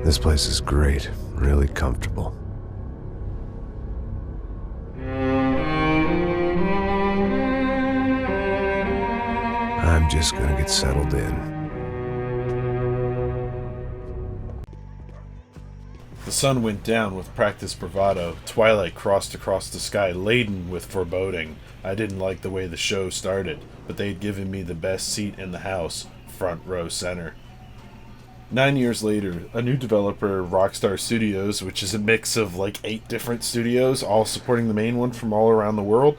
This place is great, really comfortable. I'm just gonna get settled in. The sun went down with practiced bravado. Twilight crossed across the sky, laden with foreboding. I didn't like the way the show started, but they'd given me the best seat in the house, front row center. 9 years later, a new developer, Rockstar Studios, which is a mix of like 8 different studios, all supporting the main one from all around the world.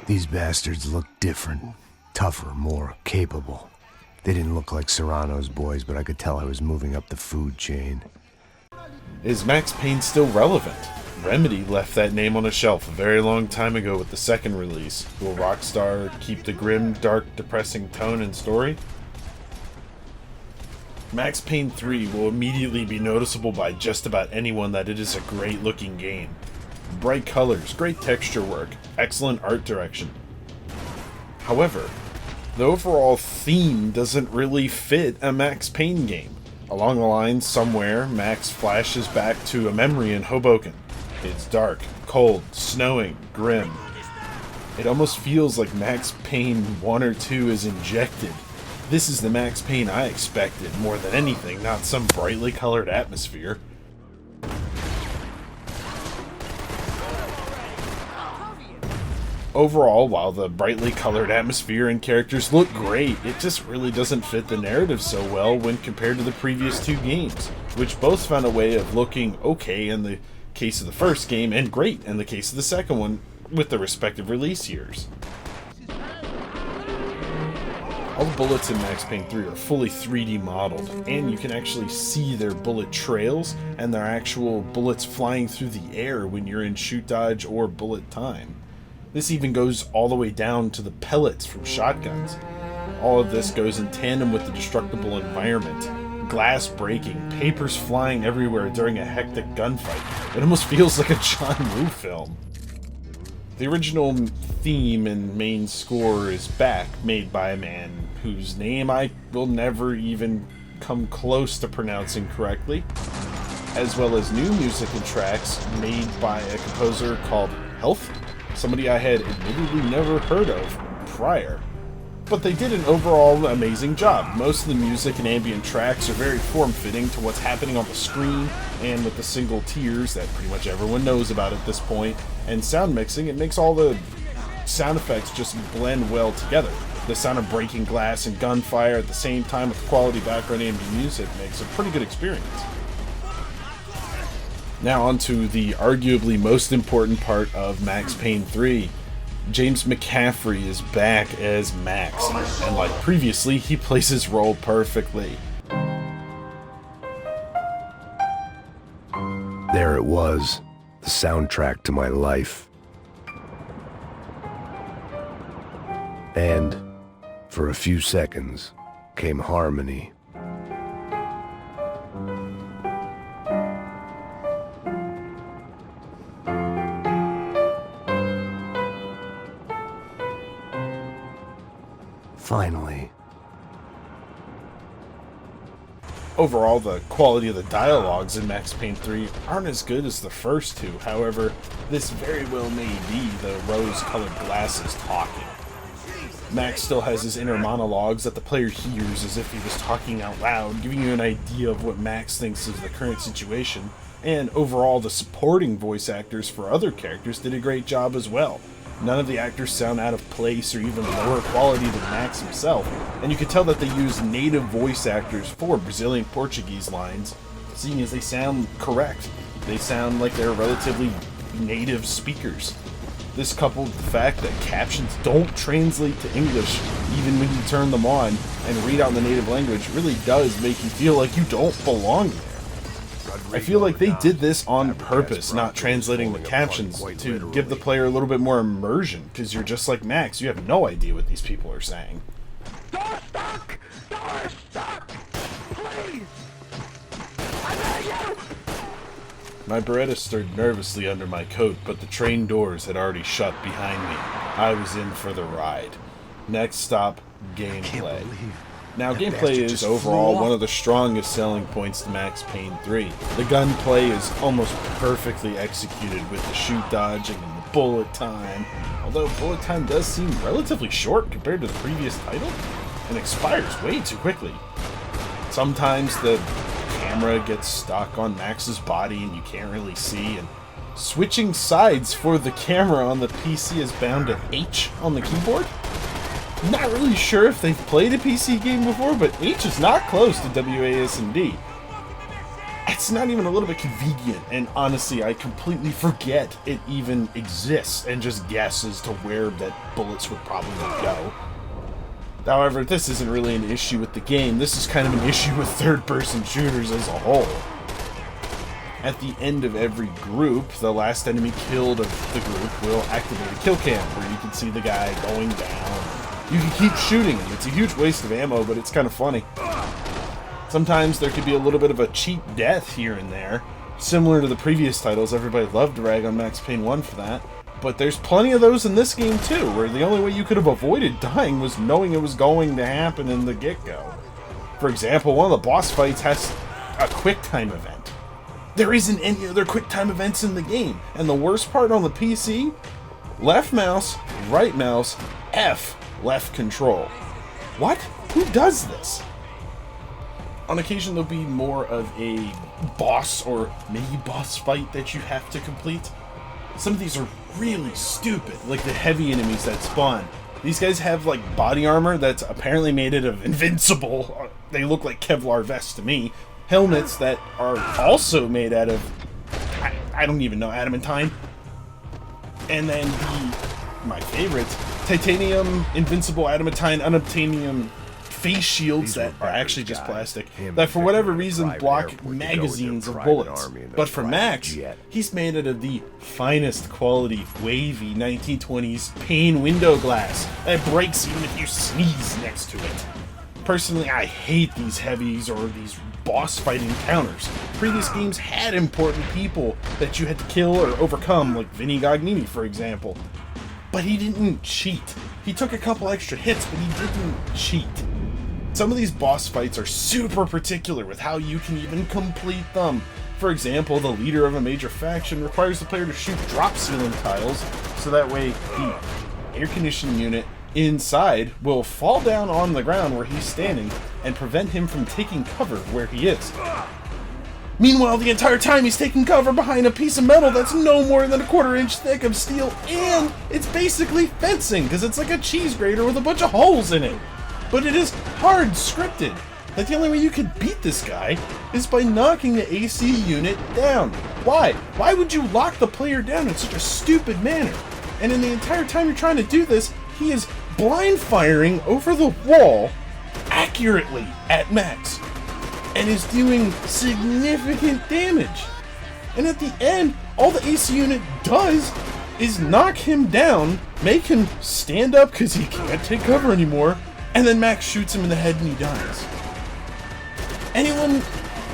These bastards look different, tougher, more capable. They didn't look like Serrano's boys, but I could tell I was moving up the food chain. Is Max Payne still relevant? Remedy left that name on a shelf a very long time ago with the second release. Will Rockstar keep the grim, dark, depressing tone and story? Max Payne 3 will immediately be noticeable by just about anyone that it is a great looking game. Bright colors, great texture work, excellent art direction. However, the overall theme doesn't really fit a Max Payne game. Along the line, somewhere, Max flashes back to a memory in Hoboken. It's dark, cold, snowing, grim. It almost feels like Max Payne 1 or 2 is injected. This is the Max Payne I expected, more than anything, not some brightly colored atmosphere. Overall, while the brightly colored atmosphere and characters look great, it just really doesn't fit the narrative so well when compared to the previous 2 games, which both found a way of looking okay in the case of the first game and great in the case of the second one, with the respective release years. All the bullets in Max Payne 3 are fully 3D modeled, and you can actually see their bullet trails and their actual bullets flying through the air when you're in shoot dodge or bullet time. This even goes all the way down to the pellets from shotguns. All of this goes in tandem with the destructible environment. Glass breaking, papers flying everywhere during a hectic gunfight. It almost feels like a John Woo film. The original theme and main score is back, made by a man whose name I will never even come close to pronouncing correctly, as well as new music and tracks made by a composer called Health, somebody I had admittedly never heard of prior. But they did an overall amazing job. Most of the music and ambient tracks are very form-fitting to what's happening on the screen, and with the single tiers that pretty much everyone knows about at this point, and sound mixing, it makes all the sound effects just blend well together. The sound of breaking glass and gunfire at the same time with quality background ambient music makes a pretty good experience. Now onto the arguably most important part of Max Payne 3. James McCaffrey is back as Max, and like previously, he plays his role perfectly. There it was, the soundtrack to my life. And, for a few seconds, came harmony. Finally. Overall, the quality of the dialogues in Max Payne 3 aren't as good as the first 2. However, this very well may be the rose-colored glasses talking. Max still has his inner monologues that the player hears as if he was talking out loud, giving you an idea of what Max thinks of the current situation, and overall the supporting voice actors for other characters did a great job as well. None of the actors sound out of place or even lower quality than Max himself, and you can tell that they use native voice actors for Brazilian Portuguese lines, seeing as they sound correct. They sound like they're relatively native speakers. This coupled with the fact that captions don't translate to English even when you turn them on and read out in the native language really does make you feel like you don't belong there. I feel like they did this on purpose, not translating the captions to give the player a little bit more immersion, because you're just like Max, you have no idea what these people are saying. Door stuck! Door stuck! Please! I beg you! My Beretta stirred nervously under my coat, but the train doors had already shut behind me. I was in for the ride. Next stop, gameplay. Now, That gameplay bastard is just overall flew one off. of the strongest selling points to Max Payne 3. The gunplay is almost perfectly executed with the shoot dodging and the bullet time, although bullet time does seem relatively short compared to the previous title, and expires way too quickly. Sometimes the camera gets stuck on Max's body and you can't really see, and switching sides for the camera on the PC is bound to H on the keyboard. Not really sure if they've played a PC game before, but H is not close to WASD. It's not even a little bit convenient, and honestly, I completely forget it even exists and just guess as to where that bullets would probably go. However, this isn't really an issue with the game. This is kind of an issue with third-person shooters as a whole. At the end of every group, the last enemy killed of the group will activate a kill cam, where you can see the guy going down. You can keep shooting him. It's a huge waste of ammo, but it's kind of funny. Sometimes there could be a little bit of a cheap death here and there. Similar to the previous titles, everybody loved to rag on Max Payne 1 for that. But there's plenty of those in this game too, where the only way you could have avoided dying was knowing it was going to happen in the get-go. For example, one of the boss fights has a quick time event. There isn't any other quick time events in the game. And the worst part on the PC, left mouse, right mouse, F, left control. What? Who does this? On occasion, there'll be more of a boss or mini-boss fight that you have to complete. Some of these are really stupid, like the heavy enemies that spawn. These guys have, like, body armor that's apparently made out of invincible. They look like Kevlar vests to me. Helmets that are also made out of, I don't even know, adamantine. And then my favorite, titanium, invincible, adamantine, unobtainium face shields that are actually just plastic, that for whatever reason block magazines of bullets. But for Max, he's made out of the finest quality, wavy 1920s pane window glass that breaks even if you sneeze next to it. Personally, I hate these heavies or these boss fight encounters. Previous games had important people that you had to kill or overcome, like Vinny Gognini, for example. But he didn't cheat. He took a couple extra hits, but he didn't cheat. Some of these boss fights are super particular with how you can even complete them. For example, the leader of a major faction requires the player to shoot drop ceiling tiles, so that way the air conditioning unit inside will fall down on the ground where he's standing and prevent him from taking cover where he is. Meanwhile, the entire time he's taking cover behind a piece of metal that's no more than a 1/4 inch thick of steel, and it's basically fencing because it's like a cheese grater with a bunch of holes in it. But it is hard scripted that the only way you can beat this guy is by knocking the AC unit down. Why? Why would you lock the player down in such a stupid manner? And in the entire time you're trying to do this, he is blind firing over the wall accurately at Max and is doing significant damage. And at the end, all the AC unit does is knock him down, make him stand up because he can't take cover anymore, and then Max shoots him in the head and he dies. Anyone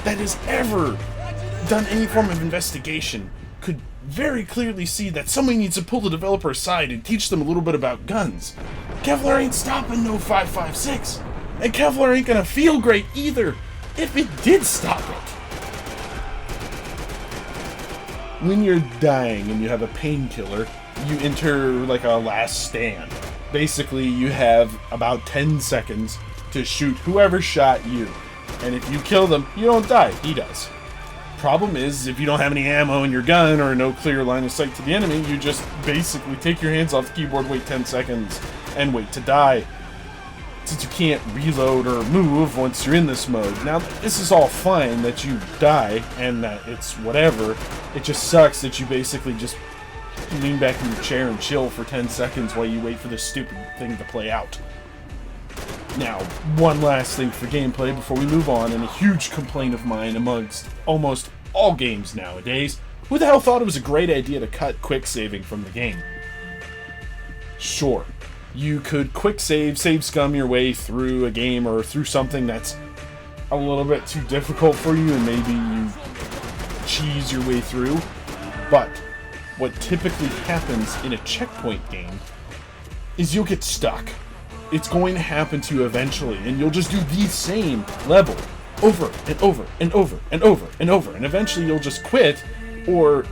that has ever done any form of investigation could very clearly see that somebody needs to pull the developer aside and teach them a little bit about guns. Kevlar ain't stopping no 5.56, and Kevlar ain't gonna feel great either if it did stop it. When you're dying and you have a painkiller, you enter like a last stand. Basically, you have about 10 seconds to shoot whoever shot you. And if you kill them, you don't die. He does. Problem is, if you don't have any ammo in your gun or no clear line of sight to the enemy, you just basically take your hands off the keyboard, wait 10 seconds, and wait to die. Since you can't reload or move once you're in this mode. Now, this is all fine that you die and that it's whatever. It just sucks that you basically just lean back in your chair and chill for 10 seconds while you wait for this stupid thing to play out. Now, one last thing for gameplay before we move on, and a huge complaint of mine amongst almost all games nowadays. Who the hell thought it was a great idea to cut quick saving from the game? Sure, you could quick save scum your way through a game or through something that's a little bit too difficult for you and maybe you cheese your way through, but what typically happens in a checkpoint game is you'll get stuck. It's going to happen to you eventually, and you'll just do the same level over and over and over and over and over, and eventually you'll just quit, or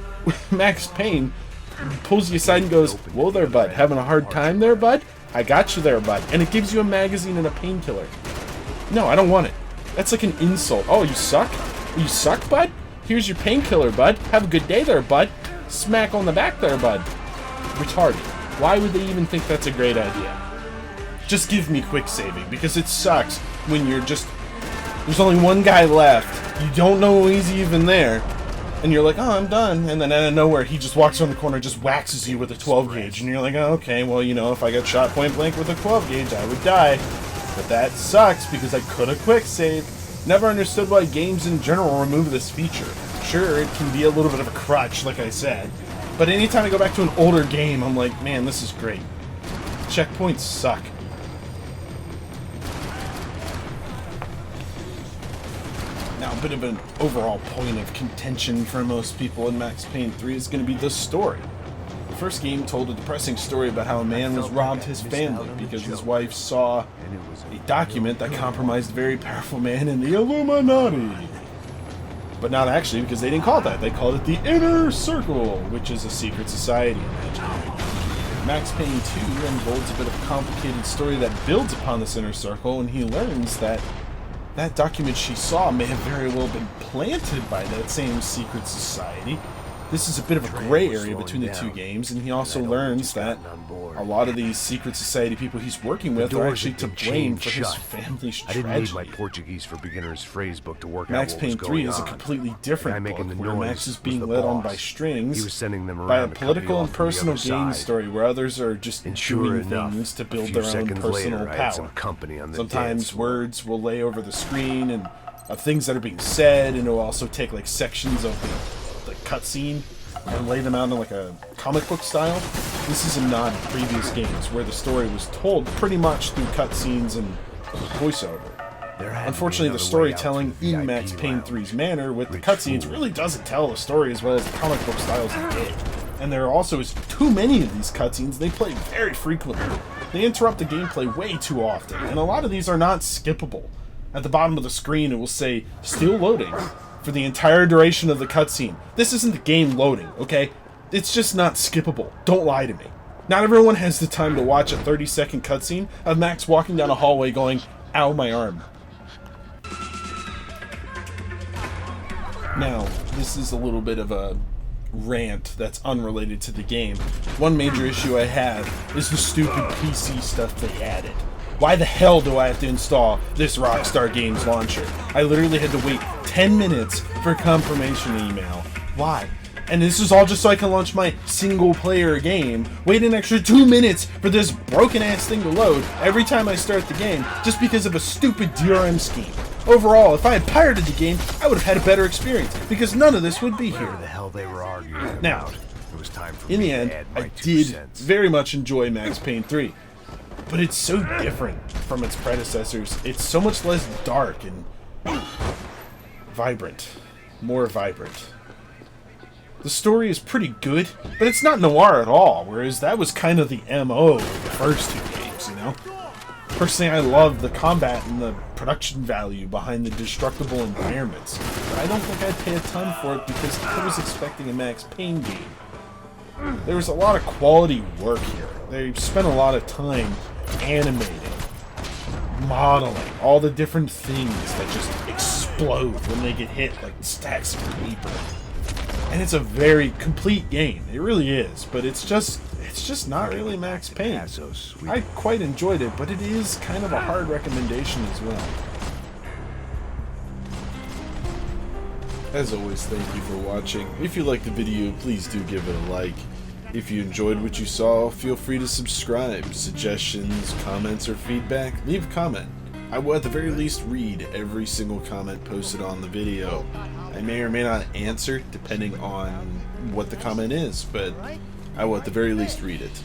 Max Payne pulls you aside and goes, "Whoa there, bud. Having a hard time there, bud? I got you there, bud." And it gives you a magazine and a painkiller. No, I don't want it. That's like an insult. Oh, you suck? You suck, bud? Here's your painkiller, bud. Have a good day there, bud. Smack on the back there, bud. Retarded. Why would they even think that's a great idea? Just give me quick saving, because it sucks when you're just... There's only one guy left. You don't know he's even there. And you're like, "Oh, I'm done." And then out of nowhere, he just walks around the corner and just waxes you with a 12 gauge. And you're like, "Oh, okay, well, you know, if I got shot point blank with a 12 gauge, I would die." But that sucks, because I could have quick saved. Never understood why games in general remove this feature. Sure, it can be a little bit of a crutch, like I said. But anytime I go back to an older game, I'm like, man, this is great. Checkpoints suck. Now, a bit of an overall point of contention for most people in Max Payne 3 is going to be the story. The first game told a depressing story about how a man was robbed his family because his wife saw a document that compromised a very powerful man in the Illuminati. But not actually, because they didn't call it that. They called it the Inner Circle, which is a secret society. Max Payne 2 unfolds a bit of a complicated story that builds upon this inner circle, and he learns that that document she saw may have very well been planted by that same secret society. This is a bit of a gray area between the two games, and he also learns that a lot of these secret society people he's working with are actually to blame for his family's tragedy. I didn't need my Portuguese for Beginners phrase book to work Max out what Payne was 3 going is a on. completely different book, where Max is being led on by strings, He was sending them by a around to cut me political off and from the personal other gain side. story where others are just And sure doing enough, things to a build few their own seconds personal later, I had some power. company on the Sometimes dance floor. words will lay over the screen and of things that are being said, and it'll also take like sections of the cutscene and lay them out in like a comic book style. This is a nod to previous games where the story was told pretty much through cutscenes and voiceover. Unfortunately, the storytelling in Max Payne 3's manner with the cutscenes really doesn't tell the story as well as the comic book styles did. And there also is too many of these cutscenes. They play very frequently. They interrupt the gameplay way too often, and a lot of these are not skippable. At the bottom of the screen, it will say, "Still loading," for the entire duration of the cutscene. This isn't the game loading, okay? It's just not skippable. Don't lie to me. Not everyone has the time to watch a 30-second cutscene of Max walking down a hallway going, "Ow, my arm." Now, this is a little bit of a rant that's unrelated to the game. One major issue I have is the stupid PC stuff they added. Why the hell do I have to install this Rockstar Games launcher? I literally had to wait 10 minutes for a confirmation email. Why? And this is all just so I can launch my single-player game. Wait an extra 2 minutes for this broken-ass thing to load every time I start the game, just because of a stupid DRM scheme. Overall, if I had pirated the game, I would have had a better experience, because none of this would be here. Whatever the hell they were arguing Now, about. It was time for in me the end, to add I my 2 did cents. very much enjoy Max Payne 3. But it's so different from its predecessors. It's so much less dark and vibrant. More vibrant. The story is pretty good, but it's not noir at all, whereas that was kind of the MO of the first two games, you know? Personally, I love the combat and the production value behind the destructible environments, but I don't think I'd pay a ton for it because I was expecting a Max Payne game. There was a lot of quality work here. They spent a lot of time animating, modeling, all the different things that just explode when they get hit like stacks of paper. And it's a very complete game. It really is, but it's just not really Max Payne. So sweet. I quite enjoyed it, but it is kind of a hard recommendation as well. As always, thank you for watching. If you liked the video, please do give it a like. If you enjoyed what you saw, feel free to subscribe. Suggestions, comments, or feedback, leave a comment. I will at the very least read every single comment posted on the video. I may or may not answer depending on what the comment is, but I will at the very least read it.